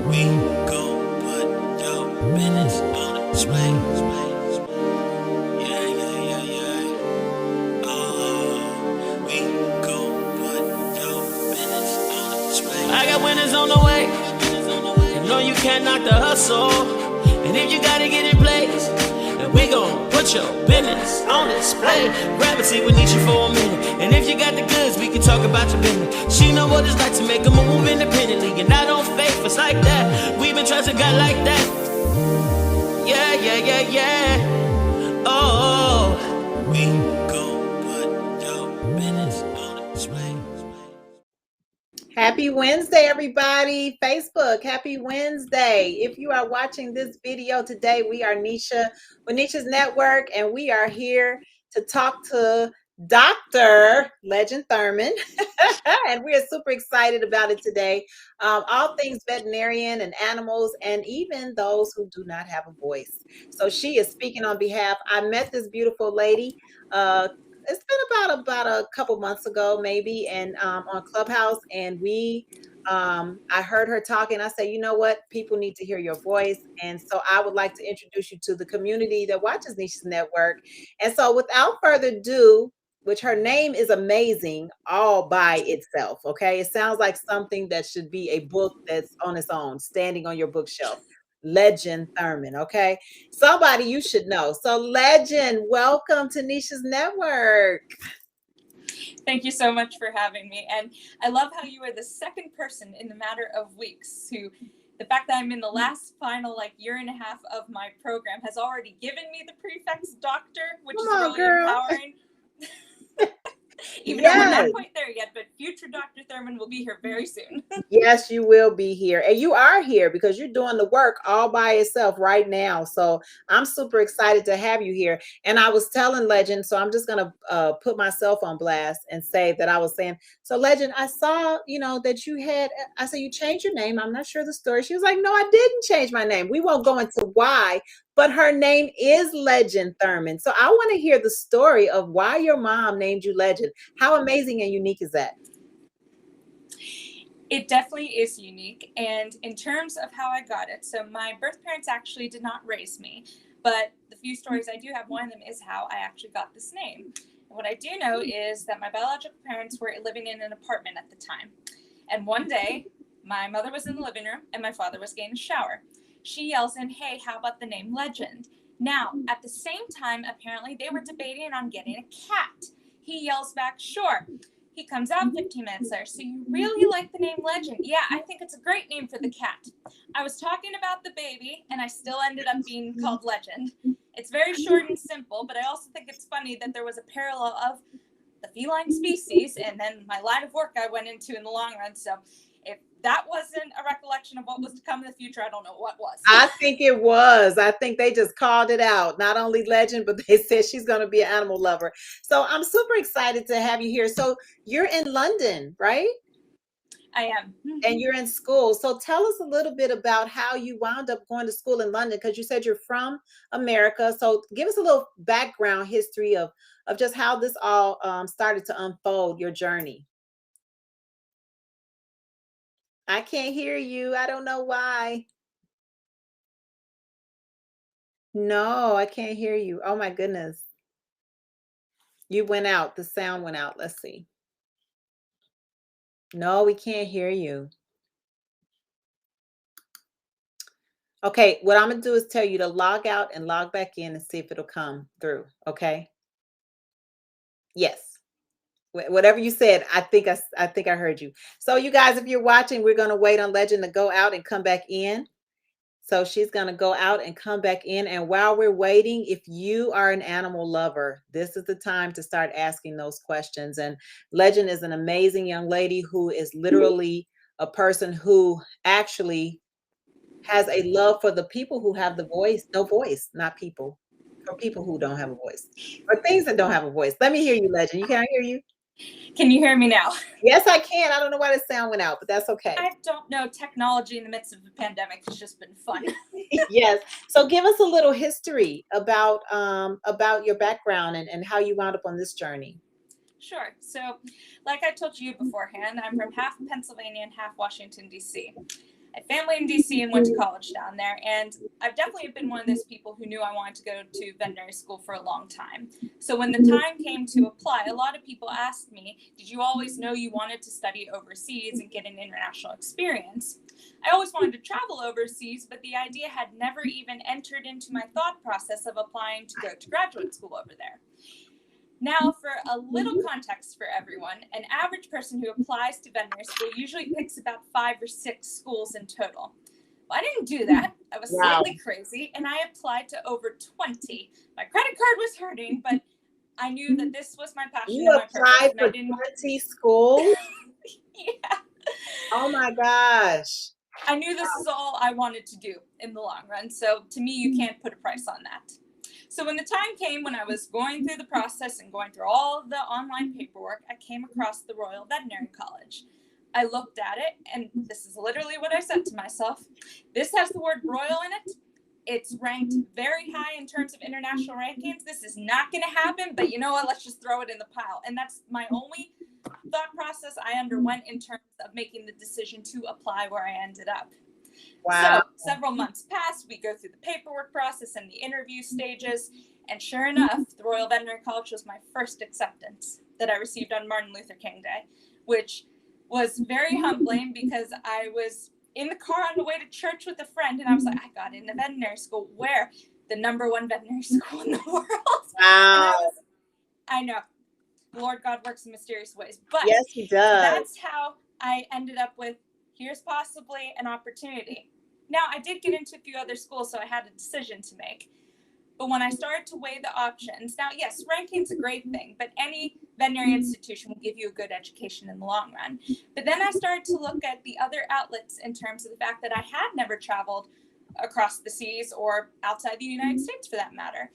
We gon' put your business on display. Yeah, yeah, yeah, yeah. We gon' put your business on display. I got winners on the way. You know you can't knock the hustle. And if you gotta get in place, then we gon' put your business on display. Grab a seat with Nisha for a minute. And if you got the goods, we can talk about your business. She know what it's like to make a move independently. And I don't fake it's like that. We've been trusting God like that. Yeah, yeah, yeah, yeah. Oh, we gon' put your business on display. Happy Wednesday, everybody. Facebook, happy Wednesday. If you are watching this video today, we are Nisha with Nisha's Network, and we are here to talk to Dr. Legend Thurman. And we are super excited about it today. All things veterinarian and animals, and even those who do not have a voice. So she is speaking on behalf. I met this beautiful lady. It's been about a couple months ago, maybe, and on Clubhouse, and I heard her talking. I said, you know what, people need to hear your voice, and so I would like to introduce you to the community that watches Nisha's Network. And so, without further ado, which her name is amazing all by itself. Okay, it sounds like something that should be a book that's on its own, standing on your bookshelf. Legend Thurman. Okay, somebody you should know. So, Legend, welcome to Nisha's Network. Thank you so much for having me. And I love how you are the second person in the matter of weeks who, the fact that I'm in the last final year and a half of my program has already given me the prefix doctor, which is really empowering. Even though we're not quite there yet, but future Dr. Thurman will be here very soon. Yes, you will be here. And you are here because you're doing the work all by yourself right now. So I'm super excited to have you here. And I was telling Legend, so I'm just going to put myself on blast and say that I was saying, so Legend, I saw, that you had, I said, you changed your name. I'm not sure the story. She was like, no, I didn't change my name. We won't go into why, but her name is Legend Thurman. So I want to hear the story of why your mom named you Legend. How amazing and unique is that? It definitely is unique. And in terms of how I got it, so my birth parents actually did not raise me, but the few stories I do have, one of them is how I actually got this name. And what I do know is that my biological parents were living in an apartment at the time. And one day, my mother was in the living room and my father was getting a shower. She yells in, hey, how about the name Legend? Now, at the same time, apparently they were debating on getting a cat. He yells back, sure. He comes out 15 minutes later. So you really like the name Legend? Yeah, I think it's a great name for the cat. I was talking about the baby, and I still ended up being called Legend. It's very short and simple, but I also think it's funny that there was a parallel of the feline species and then my line of work I went into in the long run. So if that wasn't a recollection of what was to come in the future, I don't know what was. I think it was. I think they just called it out. Not only Legend, but they said she's going to be an animal lover. So I'm super excited to have you here. So you're in London, right? I am. And you're in school. So tell us a little bit about how you wound up going to school in London, because you said you're from America. So give us a little background history of just how this all started to unfold, your journey. I can't hear you. I don't know why. No, I can't hear you. Oh my goodness. You went out. The sound went out. Let's see. No, we can't hear you. Okay, what I'm going to do is tell you to log out and log back in and see if it'll come through. Okay? Yes. Whatever you said, I think I heard you. So you guys, if you're watching, we're going to wait on Legend to go out and come back in. So she's going to go out and come back in. And while we're waiting, if you are an animal lover, this is the time to start asking those questions. And Legend is an amazing young lady who is literally a person who actually has a love for the people who have the voice, no voice, not people, for people who don't have a voice, or things that don't have a voice. Let me hear you, Legend. You can't hear you? Can you hear me now? Yes, I can. I don't know why the sound went out, but that's okay. I don't know. Technology in the midst of a pandemic has just been fun. Yes. So give us a little history about your background and how you wound up on this journey. Sure. So like I told you beforehand, I'm from half Pennsylvania and half Washington, D.C. I had family in DC and went to college down there. And I've definitely been one of those people who knew I wanted to go to veterinary school for a long time. So when the time came to apply, a lot of people asked me, did you always know you wanted to study overseas and get an international experience? I always wanted to travel overseas, but the idea had never even entered into my thought process of applying to go to graduate school over there. Now, for a little context for everyone, an average person who applies to veterinary school usually picks about 5 or 6 schools in total. Well, I didn't do that. I was slightly crazy, and I applied to over 20. My credit card was hurting, but I knew that this was my passion You and my purpose. applied for 20 schools? Yeah. Oh my gosh. I knew this is all I wanted to do in the long run. So to me, you can't put a price on that. So when the time came when I was going through the process and going through all the online paperwork, I came across the Royal Veterinary College. I looked at it, and this is literally what I said to myself. This has the word royal in it. It's ranked very high in terms of international rankings. This is not going to happen, but you know what? Let's just throw it in the pile. And that's my only thought process I underwent in terms of making the decision to apply where I ended up. Wow. So several months passed. We go through the paperwork process and the interview stages. And sure enough, the Royal Veterinary College was my first acceptance that I received on Martin Luther King Day, which was very humbling because I was in the car on the way to church with a friend, and I was like, I got into veterinary school. Where? The #1 veterinary school in the world. Wow. I know. Lord God works in mysterious ways. But yes, he does. That's how I ended up with, here's possibly an opportunity. Now, I did get into a few other schools, so I had a decision to make. But when I started to weigh the options, now, yes, ranking's a great thing, but any veterinary institution will give you a good education in the long run. But then I started to look at the other outlets in terms of the fact that I had never traveled across the seas or outside the United States for that matter.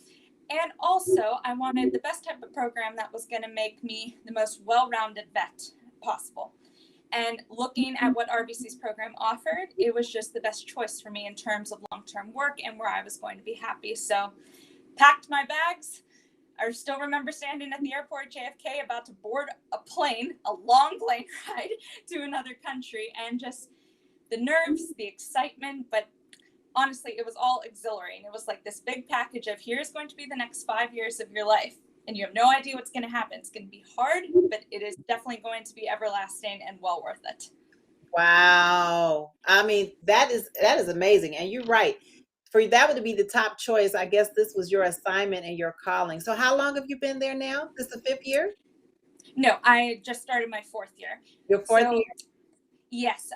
And also, I wanted the best type of program that was going to make me the most well-rounded vet possible. And looking at what RVC's program offered, it was just the best choice for me in terms of long-term work and where I was going to be happy. So packed my bags. I still remember standing at the airport at JFK about to board a plane, a long plane ride to another country, and just the nerves, the excitement, but honestly, it was all exhilarating. It was like this big package of here's going to be the next 5 years of your life. And you have no idea what's going to happen. It's going to be hard, but it is definitely going to be everlasting and well worth it. Wow. I mean, that is amazing. And you're right. For that would be the top choice. I guess this was your assignment and your calling. So how long have you been there now? This is the 5th year? No, I just started my 4th year. Your 4th year? Yes.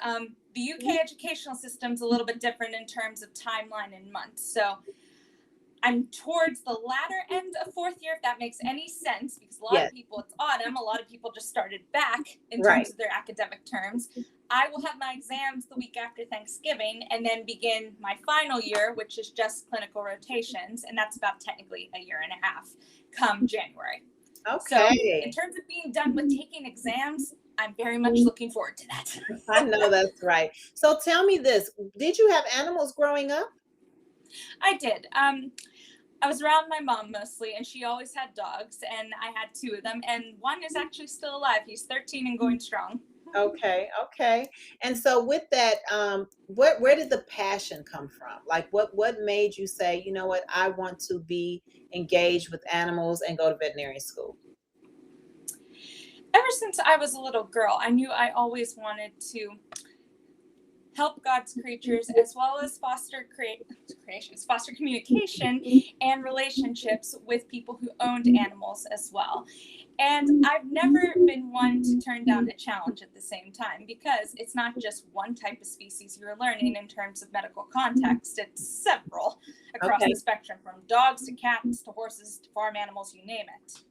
The UK educational system's a little bit different in terms of timeline and months. So I'm towards the latter end of 4th year, if that makes any sense, because a lot of people, it's autumn. A lot of people just started back in terms of their academic terms. I will have my exams the week after Thanksgiving and then begin my final year, which is just clinical rotations. And that's about technically a year and a half come January. Okay. So in terms of being done with taking exams, I'm very much looking forward to that. I know that's right. So tell me this, did you have animals growing up? I did. I was around my mom mostly, and she always had dogs, and I had 2 of them, and one is actually still alive. He's 13 and going strong. Okay. And so with that, where did the passion come from? Like what made you say, you know what, I want to be engaged with animals and go to veterinary school? Ever since I was a little girl, I knew I always wanted to help God's creatures as well as foster communication and relationships with people who owned animals as well. And I've never been one to turn down a challenge at the same time, because it's not just one type of species you're learning in terms of medical context. It's several across the spectrum, from dogs to cats to horses to farm animals, you name it.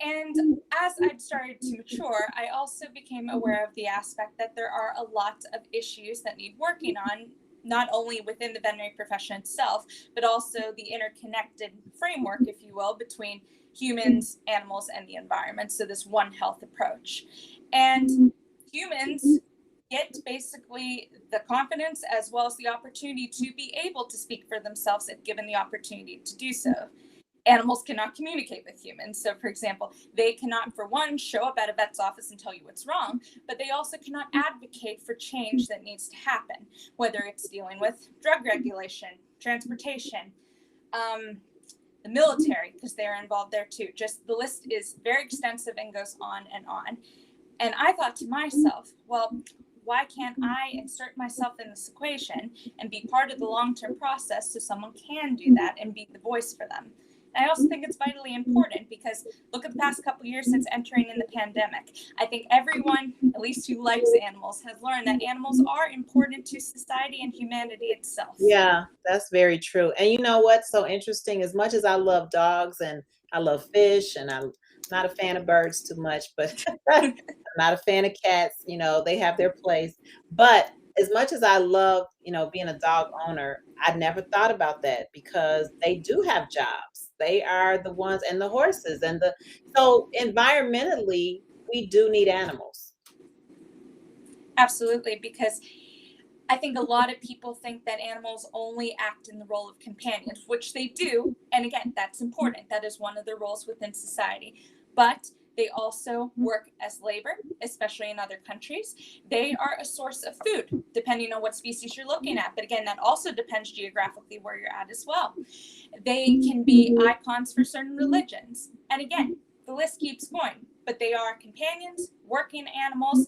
And as I'd started to mature, I also became aware of the aspect that there are a lot of issues that need working on, not only within the veterinary profession itself, but also the interconnected framework, if you will, between humans, animals, and the environment. So this One Health approach. And humans get basically the confidence as well as the opportunity to be able to speak for themselves if given the opportunity to do so. animals cannot communicate with humans. So, for example, they cannot, for one, show up at a vet's office and tell you what's wrong, but they also cannot advocate for change that needs to happen, whether it's dealing with drug regulation, transportation, the military, because they're involved there too. Just the list is very extensive and goes on and on. And I thought to myself, well, why can't I insert myself in this equation and be part of the long-term process so someone can do that and be the voice for them? And I also think it's vitally important because look at the past couple of years since entering in the pandemic. I think everyone, at least who likes animals, has learned that animals are important to society and humanity itself. Yeah, that's very true. And you know what's so interesting? As much as I love dogs and I love fish, and I'm not a fan of birds too much, but I'm not a fan of cats. You know, they have their place. But as much as I love, you know, being a dog owner, I never thought about that because they do have jobs. They are the ones, and the horses and the, so environmentally, we do need animals. Absolutely, because I think a lot of people think that animals only act in the role of companions, which they do. And again, that's important. That is one of their roles within society. But they also work as labor, especially in other countries. They are a source of food, depending on what species you're looking at. But again, that also depends geographically where you're at as well. They can be icons for certain religions. And again, the list keeps going. But they are companions, working animals,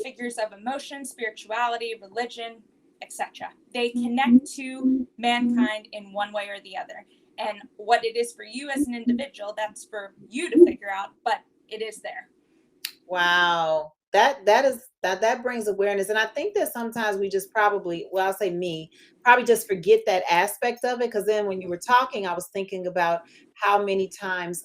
figures of emotion, spirituality, religion, etc. They connect to mankind in one way or the other. And what it is for you as an individual, that's for you to figure out, but it is there. Wow. That brings awareness. And I think that sometimes we just probably, well, I'll say me, probably just forget that aspect of it. Because then when you were talking, I was thinking about how many times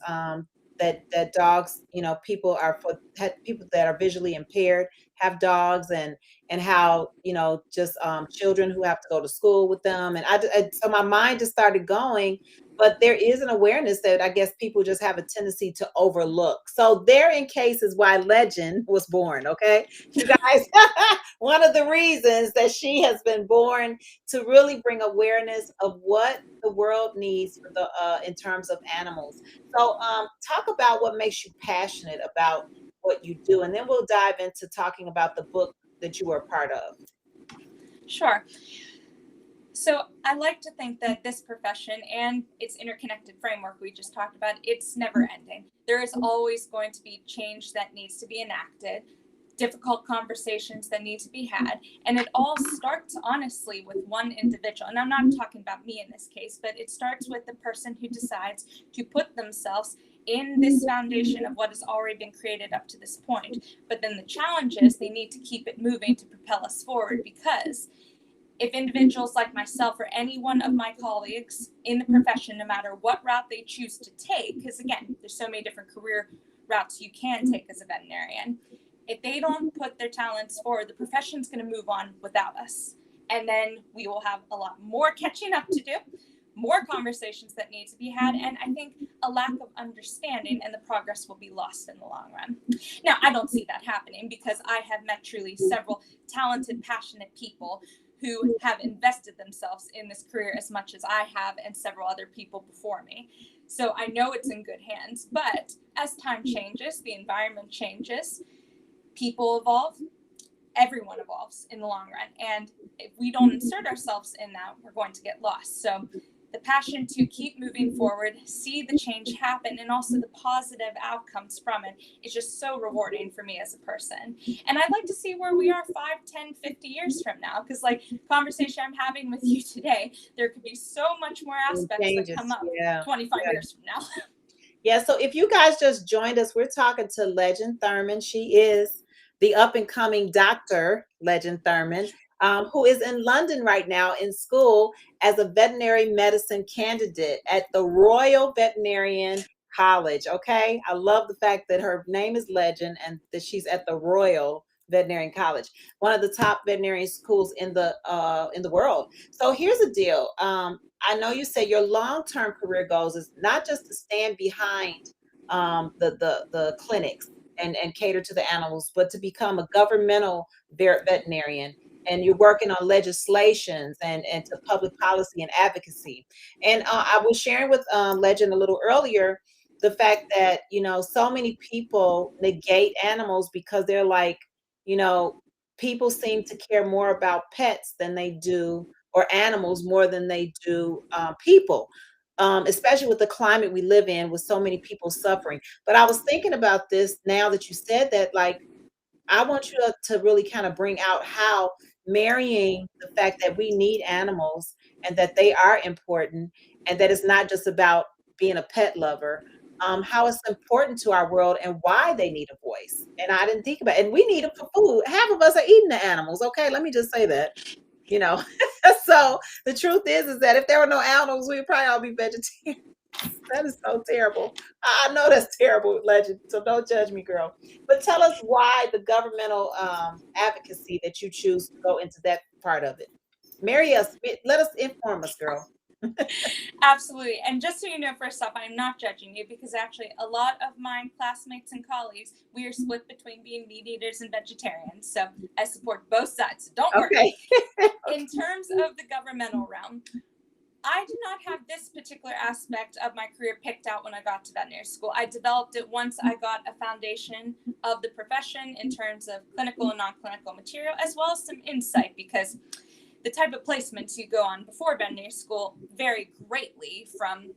that dogs, you know, people that are visually impaired have dogs, and how, you know, just children who have to go to school with them. And so my mind just started going, but there is an awareness that I guess people just have a tendency to overlook. So therein cases why Legend was born. Okay, you guys, one of the reasons that she has been born, to really bring awareness of what the world needs for the in terms of animals. So talk about what makes you passionate about what you do, and then we'll dive into talking about the book that you were a part of. Sure. So I like to think that this profession and its interconnected framework we just talked about, it's never ending. There is always going to be change that needs to be enacted, difficult conversations that need to be had. And it all starts honestly with one individual. And I'm not talking about me in this case, but it starts with the person who decides to put themselves in this foundation of what has already been created up to this point. But then the challenge is they need to keep it moving to propel us forward, because if individuals like myself or any one of my colleagues in the profession, no matter what route they choose to take, because again, there's so many different career routes you can take as a veterinarian, if they don't put their talents forward, the profession's going to move on without us. And then we will have a lot more catching up to do, more conversations that need to be had, and I think a lack of understanding, and the progress will be lost in the long run. Now, I don't see that happening because I have met truly several talented, passionate people who have invested themselves in this career as much as I have, and several other people before me. So I know it's in good hands. But as time changes, the environment changes, people evolve, everyone evolves in the long run. And if we don't insert ourselves in that, we're going to get lost. So the passion to keep moving forward, see the change happen, and also the positive outcomes from it is just so rewarding for me as a person. And I'd like to see where we are 5, 10, 50 years from now, because like conversation I'm having with you today, there could be so much more aspects that come up 25 years from now. Yeah, so if you guys just joined us, we're talking to Legend Thurman. She is the up-and-coming Dr. Legend Thurman, who is in London right now in school as a veterinary medicine candidate at the Royal Veterinarian College. Okay, I love the fact that her name is Legend and that she's at the Royal Veterinarian College, one of the top veterinary schools in the world. So here's the deal. I know you say your long-term career goals is not just to stand behind the clinics and cater to the animals, but to become a governmental veterinarian. and you're working on legislations and to public policy and advocacy. And I was sharing with Legend a little earlier the fact that, so many people negate animals because they're like, you know, people seem to care more about pets than they do, or animals more than they do people, especially with the climate we live in with so many people suffering. But I was thinking about this now that you said that, like, I want you to really kind of bring out how marrying the fact that we need animals and that they are important, and that it's not just about being a pet lover, how it's important to our world and why they need a voice. And I didn't think about it. And we need them for food. Half of us are eating the animals. Okay, let me just say that. You know, so the truth is that if there were no animals, we'd probably all be vegetarians. That is so terrible. I know that's terrible, Legend. So don't judge me, girl. But tell us why the governmental advocacy that you choose to go into that part of it. Marry us. Let us inform us, girl. Absolutely. And just so you know, first off, I'm not judging you, because actually a lot of my classmates and colleagues, we are split between being meat eaters and vegetarians. So I support both sides. Don't worry. In terms of the governmental realm, I did not have this particular aspect of my career picked out when I got to veterinary school. I developed it once I got a foundation of the profession in terms of clinical and non-clinical material, as well as some insight, because the type of placements you go on before veterinary school vary greatly from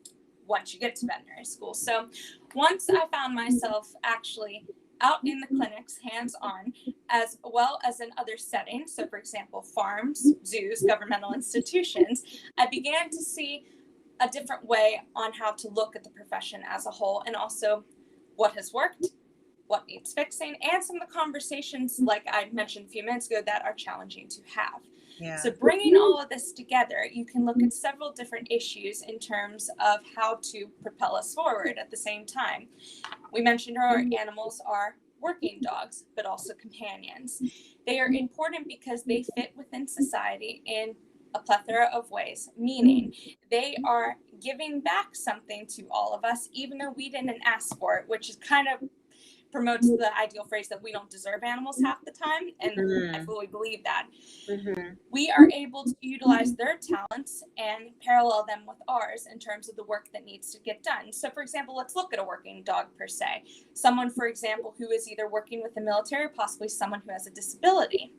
once you get to veterinary school. So once I found myself actually out in the clinics, hands-on, as well as in other settings, so for example, farms, zoos, governmental institutions, I began to see a different way on how to look at the profession as a whole, and also what has worked, what needs fixing, and some of the conversations, like I mentioned a few minutes ago, that are challenging to have. Yeah. So bringing all of this together, you can look at several different issues in terms of how to propel us forward at the same time. We mentioned our animals are working dogs, but also companions. They are important because they fit within society in a plethora of ways, meaning they are giving back something to all of us, even though we didn't ask for it, which is kind of promotes the ideal phrase that we don't deserve animals half the time, and I fully believe that. We are able to utilize their talents and parallel them with ours in terms of the work that needs to get done. So for example, let's look at a working dog per se. Someone, for example, who is either working with the military or possibly someone who has a disability.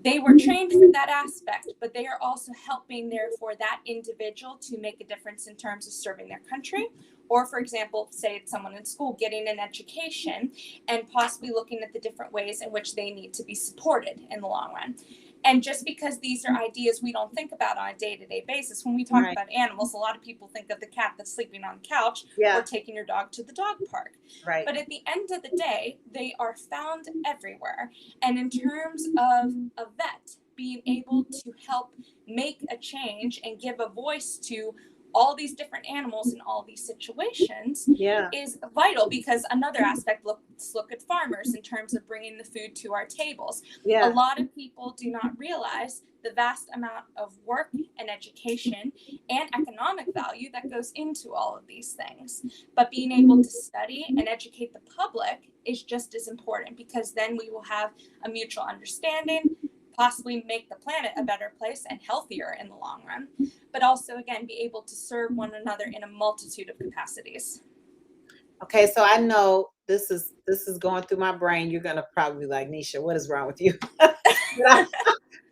They were trained for that aspect, but they are also helping, therefore, that individual to make a difference in terms of serving their country. Or, for example, say it's someone in school getting an education and possibly looking at the different ways in which they need to be supported in the long run. And just because these are ideas we don't think about on a day-to-day basis, when we talk about animals, a lot of people think of the cat that's sleeping on the couch or taking your dog to the dog park. But at the end of the day, they are found everywhere. And in terms of a vet being able to help make a change and give a voice to all these different animals in all these situations is vital, because another aspect, let's look at farmers in terms of bringing the food to our tables. A lot of people do not realize the vast amount of work and education and economic value that goes into all of these things. But being able to study and educate the public is just as important, because then we will have a mutual understanding, possibly make the planet a better place and healthier in the long run, but also, again, be able to serve one another in a multitude of capacities. Okay, so I know this is going through my brain. You're gonna probably be like, Nisha, what is wrong with you?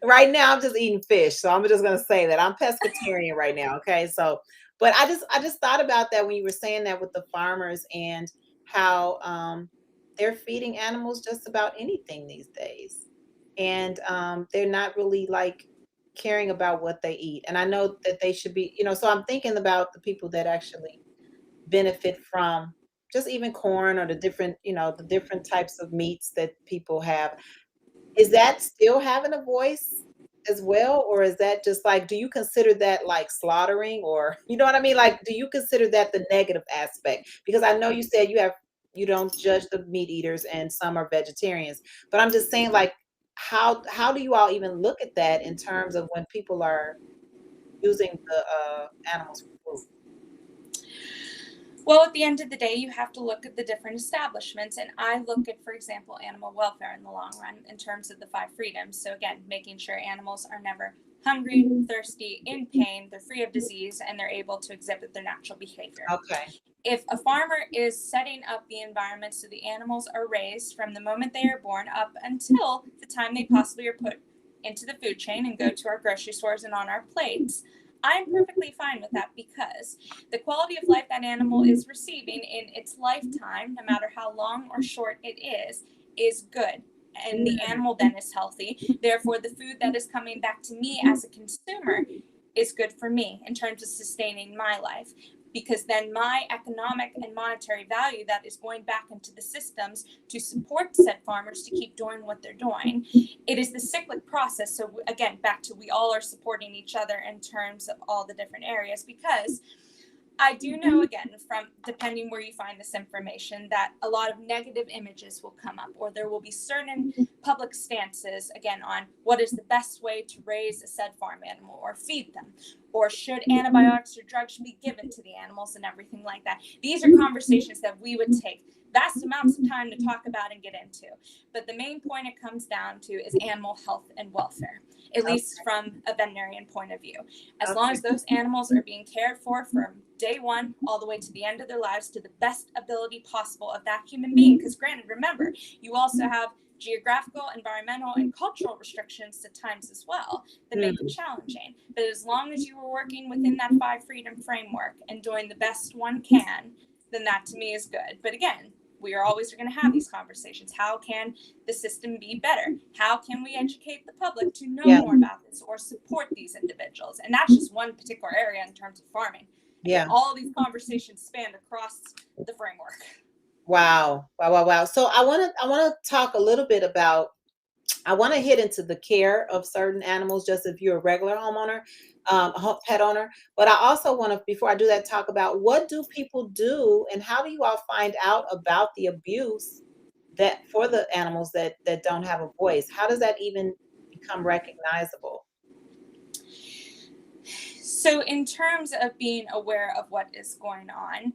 Right now, I'm just eating fish, so I'm just gonna say that I'm pescatarian right now. Okay, so, but I just thought about that when you were saying that with the farmers and how they're feeding animals just about anything these days. And they're not really like caring about what they eat. And I know that they should be, so I'm thinking about the people that actually benefit from just even corn or the different, the different types of meats that people have. Is that still having a voice as well? Or is that just like, do you consider that like slaughtering, or, you know what I mean? Like, do you consider that the negative aspect? Because I know you said you don't judge the meat eaters and some are vegetarians, but I'm just saying, like, how do you all even look at that in terms of when people are using the animals for food? Well, at the end of the day, you have to look at the different establishments. And I look at, for example, animal welfare in the long run in terms of the 5 freedoms. So, again, making sure animals are never hungry, thirsty, in pain, they're free of disease, and they're able to exhibit their natural behavior. Okay. If a farmer is setting up the environment so the animals are raised from the moment they are born up until the time they possibly are put into the food chain and go to our grocery stores and on our plates, I'm perfectly fine with that, because the quality of life that animal is receiving in its lifetime, no matter how long or short it is good. And the animal then is healthy. Therefore, the food that is coming back to me as a consumer is good for me in terms of sustaining my life, because then my economic and monetary value that is going back into the systems to support said farmers to keep doing what they're doing. It is the cyclic process. So again, back to, we all are supporting each other in terms of all the different areas, because I do know, again, from depending where you find this information, that a lot of negative images will come up, or there will be certain public stances, again, on what is the best way to raise a said farm animal or feed them, or should antibiotics or drugs be given to the animals and everything like that. These are conversations that we would take vast amounts of time to talk about and get into. But the main point it comes down to is animal health and welfare, at least from a veterinarian point of view. As long as those animals are being cared for from day one all the way to the end of their lives to the best ability possible of that human being, because granted, remember, you also have geographical, environmental, and cultural restrictions at times as well that make it challenging. But as long as you are working within that 5 freedom framework and doing the best one can, then that to me is good. But again, we are always going to have these conversations. How can the system be better? How can we educate the public to know more about this or support these individuals? And that's just one particular area in terms of farming. Yeah. All these conversations span across the framework. Wow. So I want to talk a little bit about, I want to hit into the care of certain animals, just if you're a regular homeowner, pet owner. But I also want to, before I do that, talk about what do people do and how do you all find out about the abuse that for the animals that don't have a voice? How does that even become recognizable? So in terms of being aware of what is going on,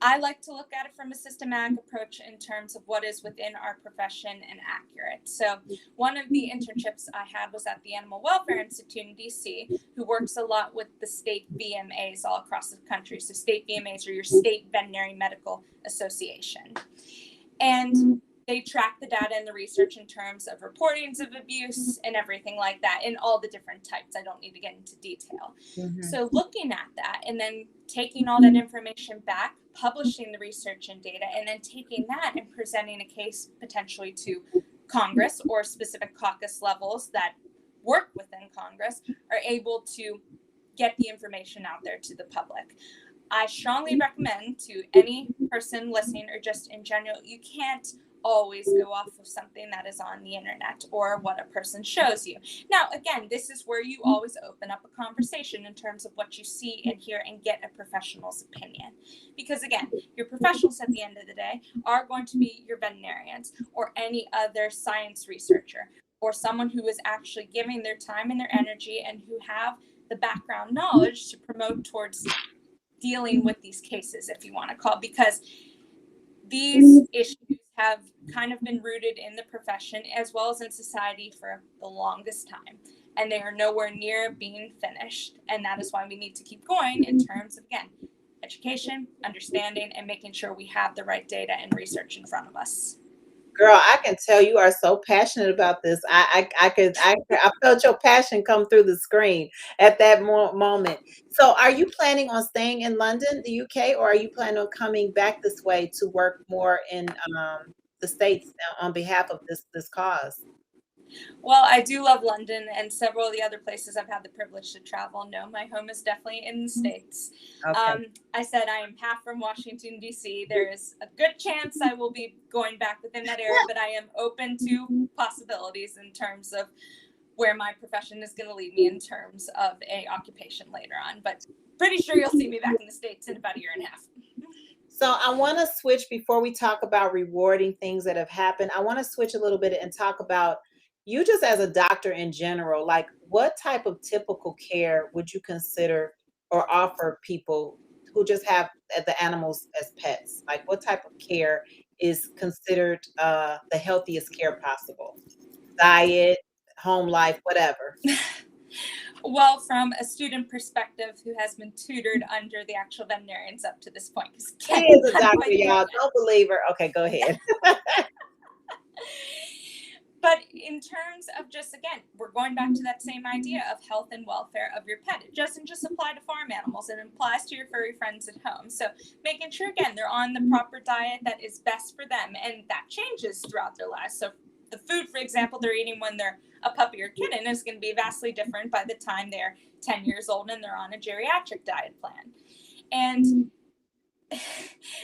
I like to look at it from a systematic approach in terms of what is within our profession and accurate. So one of the internships I had was at the Animal Welfare Institute in DC, who works a lot with the state VMAs all across the country. So state VMAs are your state veterinary medical association. And they track the data and the research in terms of reportings of abuse and everything like that in all the different types. I don't need to get into detail. So looking at that and then taking all that information back, publishing the research and data, and then taking that and presenting a case potentially to Congress or specific caucus levels that work within Congress are able to get the information out there to the public. I strongly recommend to any person listening or just in general, you can't always go off of something that is on the internet or what a person shows you. Now, again, this is where you always open up a conversation in terms of what you see and hear and get a professional's opinion. Because again, your professionals at the end of the day are going to be your veterinarians or any other science researcher or someone who is actually giving their time and their energy and who have the background knowledge to promote towards dealing with these cases, if you want to call, because these issues have kind of been rooted in the profession as well as in society for the longest time, and they are nowhere near being finished. And that is why we need to keep going in terms of, again, education, understanding, and making sure we have the right data and research in front of us. Girl, I can tell you are so passionate about this. I felt your passion come through the screen at that moment. So are you planning on staying in London, the UK, or are you planning on coming back this way to work more in the States on behalf of this cause? Well, I do love London and several of the other places I've had the privilege to travel. No, my home is definitely in the States. Okay. I said I am half from Washington, D.C. There is a good chance I will be going back within that area, but I am open to possibilities in terms of where my profession is going to lead me in terms of a occupation later on. But pretty sure you'll see me back in the States in about a year and a half. So I want to switch before we talk about rewarding things that have happened. I want to switch a little bit and talk about you just as a doctor in general. Like, what type of typical care would you consider or offer people who just have the animals as pets? Like, what type of care is considered the healthiest care possible? Diet, home life, whatever. Well, from a student perspective who has been tutored under the actual veterinarians up to this point. She is a doctor, y'all. Don't believe her. Okay, go ahead. But in terms of just, again, we're going back to that same idea of health and welfare of your pet. It doesn't just apply to farm animals. It applies to your furry friends at home. So making sure, again, they're on the proper diet that is best for them. And that changes throughout their lives. So the food, for example, they're eating when they're a puppy or kitten is going to be vastly different by the time they're 10 years old and they're on a geriatric diet plan. And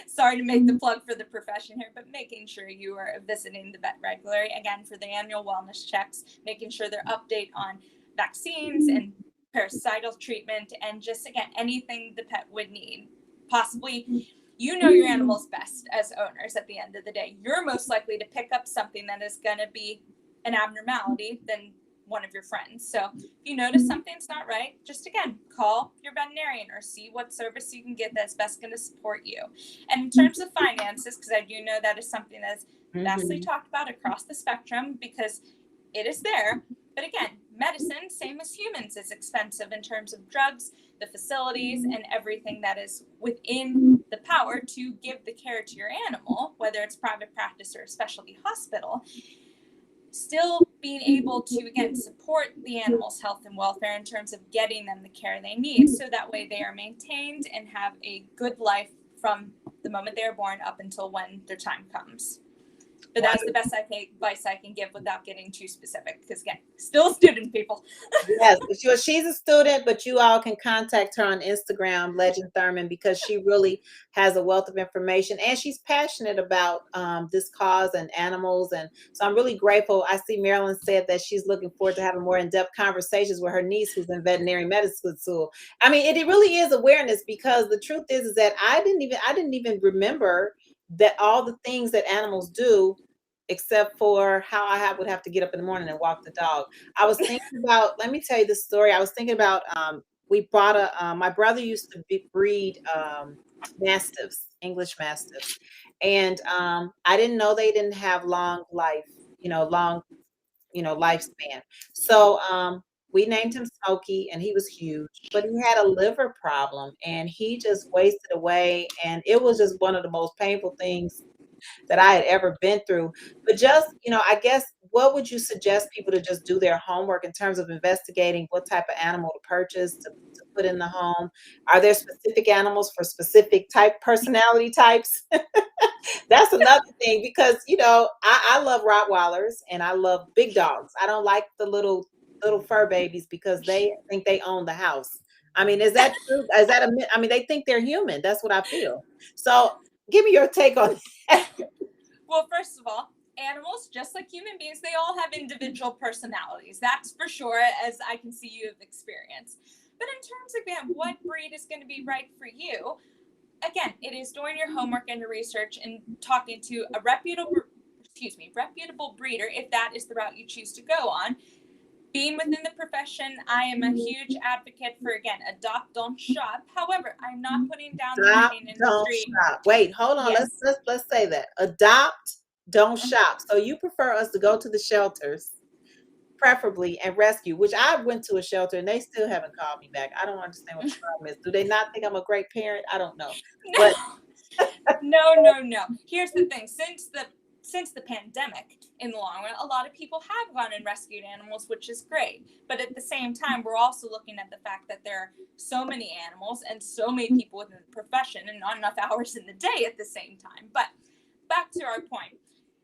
sorry to make the plug for the profession here, but making sure you are visiting the vet regularly, again, for the annual wellness checks, making sure they're update on vaccines and parasitic treatment, and just, again, anything the pet would need. Possibly, you know your animal's best as owners at the end of the day. You're most likely to pick up something that is going to be an abnormality than one of your friends. So if you notice something's not right, just, again, call your veterinarian or see what service you can get that's best going to support you. And in terms of finances, because I do know that is something that's vastly talked about across the spectrum, because it is there. But again, medicine, same as humans, is expensive in terms of drugs, the facilities, and everything that is within the power to give the care to your animal, whether it's private practice or a specialty hospital. Still being able to, again, support the animal's health and welfare in terms of getting them the care they need, so that way they are maintained and have a good life from the moment they are born up until when their time comes. But that's the best advice I can give without getting too specific, because, again, still student people. Yes, she's a student, but you all can contact her on Instagram, Legend Thurman, because she really has a wealth of information, and she's passionate about this cause and animals. And so I'm really grateful. I see Marilyn said that she's looking forward to having more in-depth conversations with her niece who's in veterinary medicine school. I mean, it really is awareness, because the truth is that I didn't even remember that all the things that animals do, except for how I would have to get up in the morning and walk the dog. I was thinking about, let me tell you the story. I was thinking about, we bought my brother used to breed mastiffs, English mastiffs. And I didn't know they didn't have long life, lifespan. So we named him Smokey, and he was huge, but he had a liver problem, and he just wasted away. And it was just one of the most painful things that I had ever been through. But just, I guess, what would you suggest people to just do their homework in terms of investigating what type of animal to purchase to put in the home? Are there specific animals for specific personality types? That's another thing, because, I love Rottweilers and I love big dogs. I don't like the little fur babies, because they think they own the house. I mean, is that true? Is that I mean, they think they're human. That's what I feel. So give me your take on that. Well, first of all, animals, just like human beings, they all have individual personalities. That's for sure, as I can see you have experienced. But in terms of, again, what breed is going to be right for you, again, it is doing your homework and your research and talking to a reputable breeder, if that is the route you choose to go on. Being within the profession, I am a huge advocate for, again, adopt, don't shop. However, I'm not putting down the breeding industry. Shop. Wait, hold on. Yes. Let's say that. Adopt, don't shop. So you prefer us to go to the shelters, preferably, and rescue, which I went to a shelter and they still haven't called me back. I don't understand what the problem is. Do they not think I'm a great parent? I don't know. No. But no. Here's the thing. Since the pandemic, in the long run, a lot of people have gone and rescued animals, which is great. But at the same time, we're also looking at the fact that there are so many animals and so many people within the profession and not enough hours in the day at the same time. But back to our point.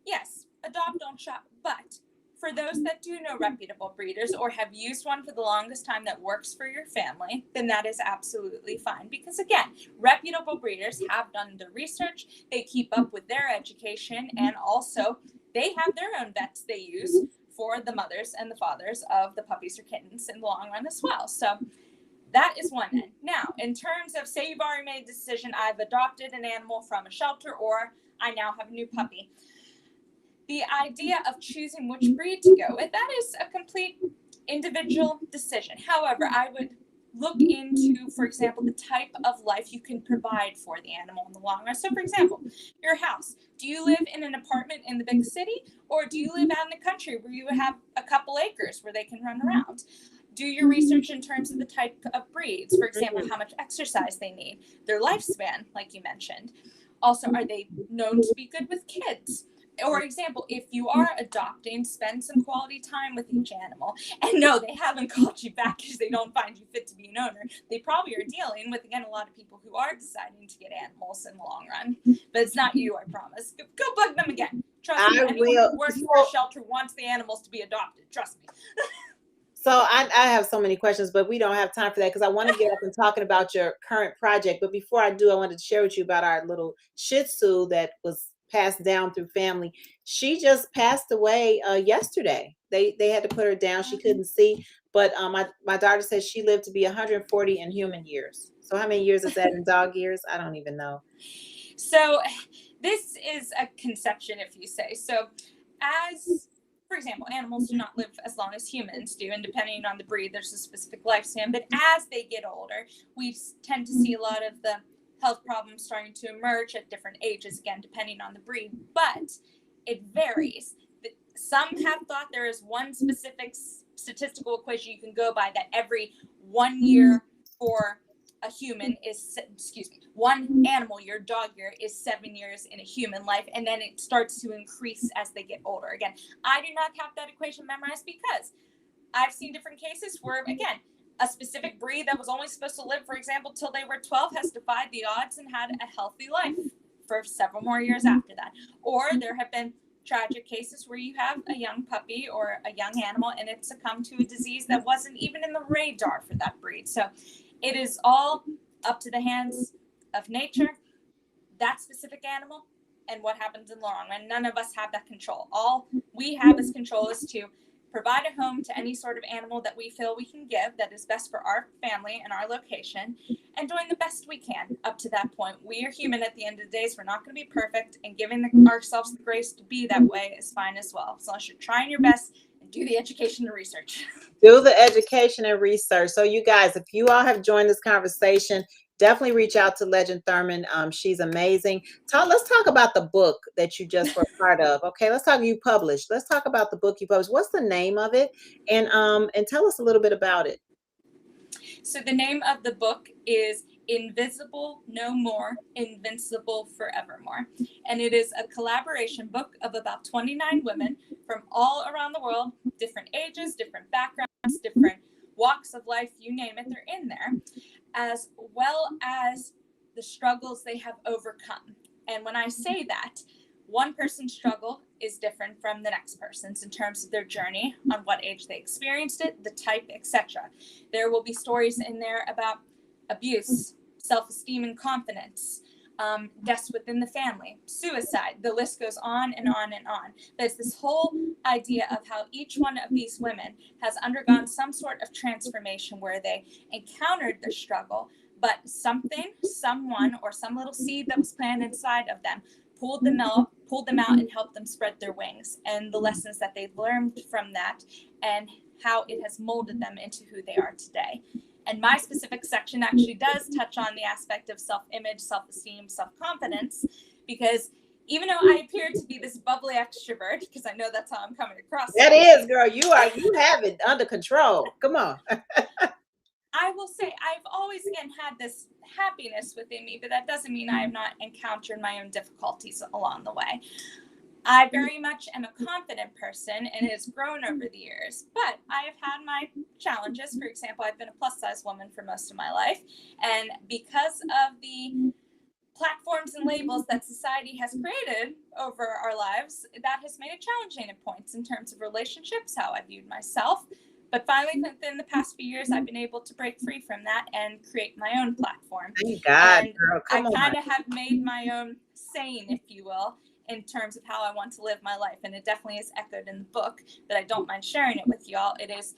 Yes, adopt, don't shop. But for those that do know reputable breeders or have used one for the longest time that works for your family, then that is absolutely fine. Because, again, reputable breeders have done the research, they keep up with their education, and also they have their own vets they use for the mothers and the fathers of the puppies or kittens in the long run as well. So that is one end. Now, in terms of, say you've already made a decision, I've adopted an animal from a shelter, or I now have a new puppy. The idea of choosing which breed to go with, that is a complete individual decision. However, I would look into, for example, the type of life you can provide for the animal in the long run. So, for example, your house. Do you live in an apartment in the big city, or do you live out in the country where you have a couple acres where they can run around? Do your research in terms of the type of breeds, for example, how much exercise they need, their lifespan, like you mentioned. Also, are they known to be good with kids? Or example, if you are adopting, spend some quality time with each animal. And no, they haven't called you back because they don't find you fit to be an owner. They probably are dealing with, again, a lot of people who are deciding to get animals in the long run. But it's not you, I promise. Go bug them again. Trust me, anyone who works for a shelter wants the animals to be adopted. Trust me. So I have so many questions, but we don't have time for that because I want to get up and talking about your current project. But before I do, I wanted to share with you about our little Shih Tzu that was passed down through family. She just passed away yesterday. They had to put her down. She couldn't see. But my daughter says she lived to be 140 in human years. So how many years is that in dog years? I don't even know. So this is a conception, if you say. So for example, animals do not live as long as humans do, and depending on the breed, there's a specific lifespan. But as they get older, we tend to see a lot of the health problems starting to emerge at different ages, again, depending on the breed. But it varies. Some have thought there is one specific statistical equation you can go by, that every 1 year for a human is, one animal, your dog year, is 7 years in a human life, and then it starts to increase as they get older. Again, I do not have that equation memorized because I've seen different cases where, again, a specific breed that was only supposed to live, for example, till they were 12 has defied the odds and had a healthy life for several more years after that. Or there have been tragic cases where you have a young puppy or a young animal and it succumbed to a disease that wasn't even in the radar for that breed. So it is all up to the hands of nature, that specific animal, and what happens in the long run. None of us have that control. All we have as control is to provide a home to any sort of animal that we feel we can give that is best for our family and our location, and doing the best we can up to that point. We are human at the end of the day, so we're not going to be perfect, and giving ourselves the grace to be that way is fine as well, as long as you're trying your best and do the education and research. Do the education and research. So you guys, if you all have joined this conversation, definitely reach out to Legend Thurman. She's amazing. Let's talk about the book that you just were part of. Okay, let's talk. You published. Let's talk about the book you published. What's the name of it? And tell us a little bit about it. So the name of the book is Invisible No More, Invincible Forevermore. And it is a collaboration book of about 29 women from all around the world, different ages, different backgrounds, different walks of life, you name it, they're in there, as well as the struggles they have overcome. And when I say that, one person's struggle is different from the next person's in terms of their journey, on what age they experienced it, the type, etc. There will be stories in there about abuse, self-esteem and confidence, deaths within the family, suicide. The list goes on and on and on. There's this whole idea of how each one of these women has undergone some sort of transformation where they encountered the struggle, but something, someone, or some little seed that was planted inside of them pulled them out and helped them spread their wings, and the lessons that they've learned from that and how it has molded them into who they are today. And my specific section actually does touch on the aspect of self-image, self-esteem, self-confidence, because even though I appear to be this bubbly extrovert, because I know that's how I'm coming across. That is, girl, you have it under control. Come on. I will say I've always, again, had this happiness within me, but that doesn't mean I have not encountered my own difficulties along the way. I very much am a confident person, and it has grown over the years, but I have had my challenges. For example, I've been a plus-size woman for most of my life, and because of the platforms and labels that society has created over our lives, that has made it challenging at points in terms of relationships, how I viewed myself. But finally, within the past few years, I've been able to break free from that and create my own platform. Thank God, and girl, I kind of have made my own saying, if you will, in terms of how I want to live my life. And it definitely is echoed in the book, but I don't mind sharing it with y'all. It is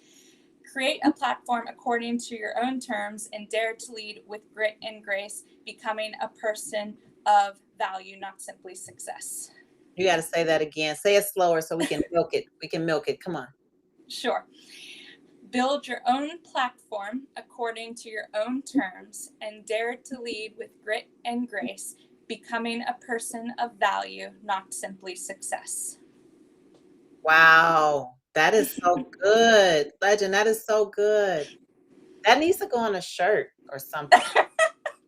create a platform according to your own terms and dare to lead with grit and grace, becoming a person of value, not simply success. You got to say that again. Say it slower so we can milk it. We can milk it. Come on. Sure. Build your own platform according to your own terms and dare to lead with grit and grace, becoming a person of value, not simply success. Wow, that is so good. Legend, that is so good. That needs to go on a shirt or something.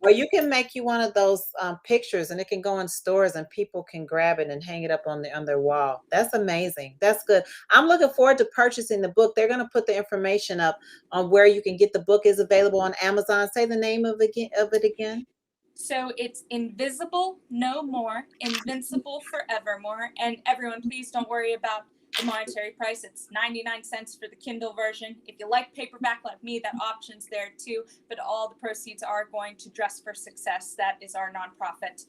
Or you can make you one of those pictures and it can go in stores and people can grab it and hang it up on their wall. That's amazing. That's good. I'm looking forward to purchasing the book. They're going to put the information up on where you can get the book. Is available on Amazon. Say the name of it again. So it's Invisible No More, Invincible Forevermore. And everyone, please don't worry about the monetary price. It's 99 cents for the Kindle version. If you like paperback like me, that option's there too. But all the proceeds are going to Dress for Success. That is our nonprofit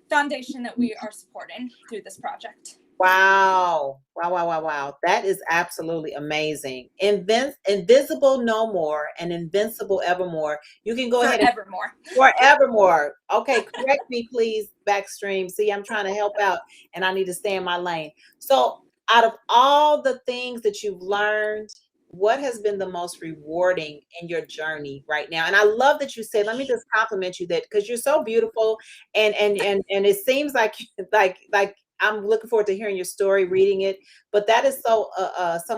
foundation that we are supporting through this project. Wow. Wow, wow, wow, wow. That is absolutely amazing. Invisible No More and Invincible Evermore. You can go ahead and Forevermore. forevermore. Okay, correct me, please, Backstream. See, I'm trying to help out and I need to stay in my lane. So, out of all the things that you've learned, what has been the most rewarding in your journey right now? And I love that you said, let me just compliment you that because you're so beautiful and it seems like like I'm looking forward to hearing your story, reading it. But that is so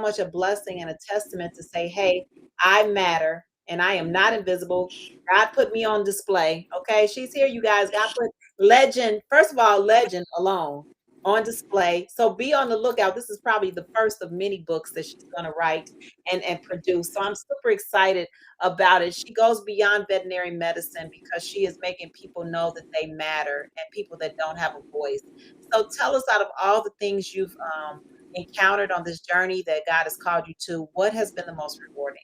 much a blessing and a testament to say, hey, I matter and I am not invisible. God put me on display. Okay, she's here, you guys. God put Legend, first of all, Legend alone on display. So be on the lookout. This is probably the first of many books that she's going to write and produce. So I'm super excited about it. She goes beyond veterinary medicine because she is making people know that they matter and people that don't have a voice. So tell us, out of all the things you've encountered on this journey that God has called you to, what has been the most rewarding?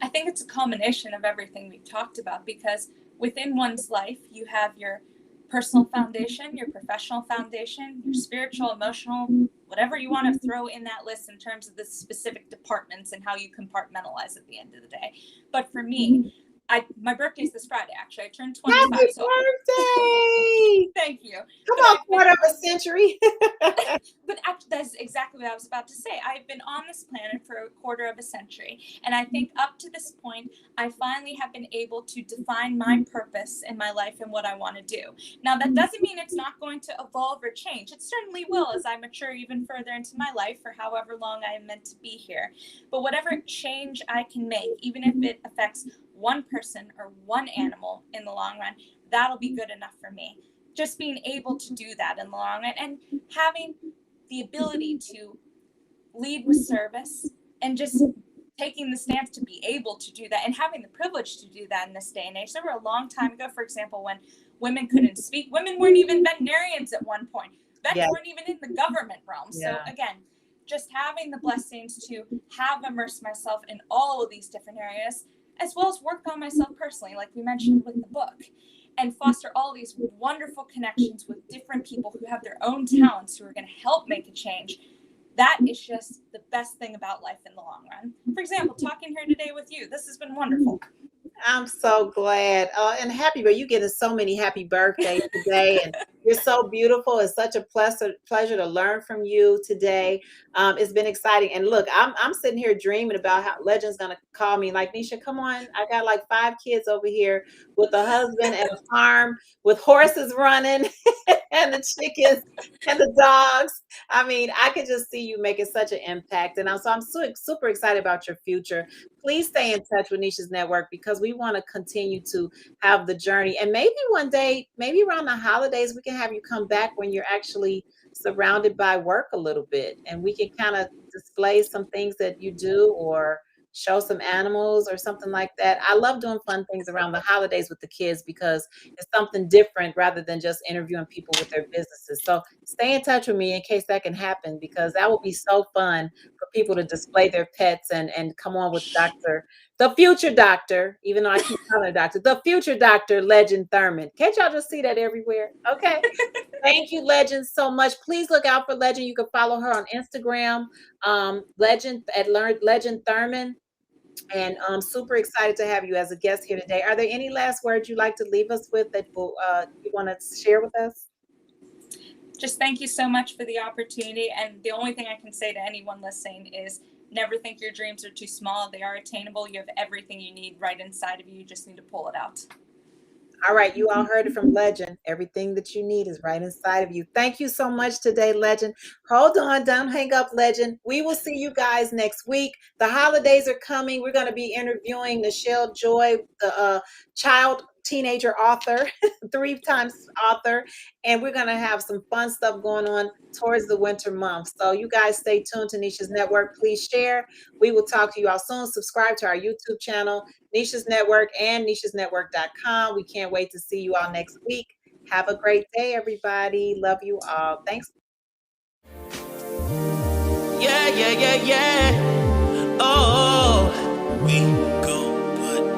I think it's a culmination of everything we've talked about, because within one's life, you have your personal foundation, your professional foundation, your spiritual, emotional, whatever you want to throw in that list in terms of the specific departments and how you compartmentalize at the end of the day. But for me, my birthday's this Friday, actually. I turned 25. Happy birthday! Thank you. Come on, quarter of a century. But actually, that's exactly what I was about to say. I've been on this planet for a quarter of a century. And I think up to this point, I finally have been able to define my purpose in my life and what I want to do. Now, that doesn't mean it's not going to evolve or change. It certainly will as I mature even further into my life for however long I am meant to be here. But whatever change I can make, even if it affects one person or one animal in the long run, that'll be good enough for me. Just being able to do that in the long run and having the ability to lead with service and just taking the stance to be able to do that and having the privilege to do that in this day and age. There were a long time ago, for example, when women couldn't speak. Women weren't even veterinarians at one point. Vets weren't even in the government realm. So again, just having the blessings to have immersed myself in all of these different areas, as well as work on myself personally, like we mentioned with the book, and foster all these wonderful connections with different people who have their own talents who are going to help make a change. That is just the best thing about life in the long run. For example, talking here today with you, this has been wonderful. I'm so glad. And happy, but you getting so many happy birthdays today. And you're so beautiful. It's such a pleasure to learn from you today. It's been exciting. And look, I'm sitting here dreaming about how Legend's gonna call me like, Nisha, come on. I got like 5 kids over here with a husband and a farm with horses running and the chickens and the dogs. I mean, I could just see you making such an impact. And I'm super excited about your future. Please stay in touch with Nisha's Network because we want to continue to have the journey. And maybe one day, maybe around the holidays, we can have you come back when you're actually surrounded by work a little bit and we can kind of display some things that you do or show some animals or something like that. I love doing fun things around the holidays with the kids because it's something different rather than just interviewing people with their businesses. So stay in touch with me in case that can happen because that will be so fun for people to display their pets and come on with the future doctor, even though I keep calling her doctor, the future Dr. Legend Thurman. Can't y'all just see that everywhere? Okay. Thank you, Legend, so much. Please look out for Legend. You can follow her on Instagram, Legend Thurman. And I'm super excited to have you as a guest here today. Are there any last words you'd like to leave us with that you want to share with us? Just thank you so much for the opportunity. And the only thing I can say to anyone listening is never think your dreams are too small. They are attainable. You have everything you need right inside of you. You just need to pull it out. All right, you all heard it from Legend. Everything that you need is right inside of you. Thank you so much today, Legend. Hold on, don't hang up, Legend. We will see you guys next week. The holidays are coming. We're going to be interviewing Nichelle Joy, the child teenager author, 3 times author, and we're going to have some fun stuff going on towards the winter months. So you guys stay tuned to Nisha's Network. Please share. We will talk to you all soon. Subscribe to our YouTube channel, Nisha's Network, and nishasnetwork.com. We can't wait to see you all next week. Have a great day, everybody. Love you all. Thanks. Yeah, yeah, yeah, yeah. Oh.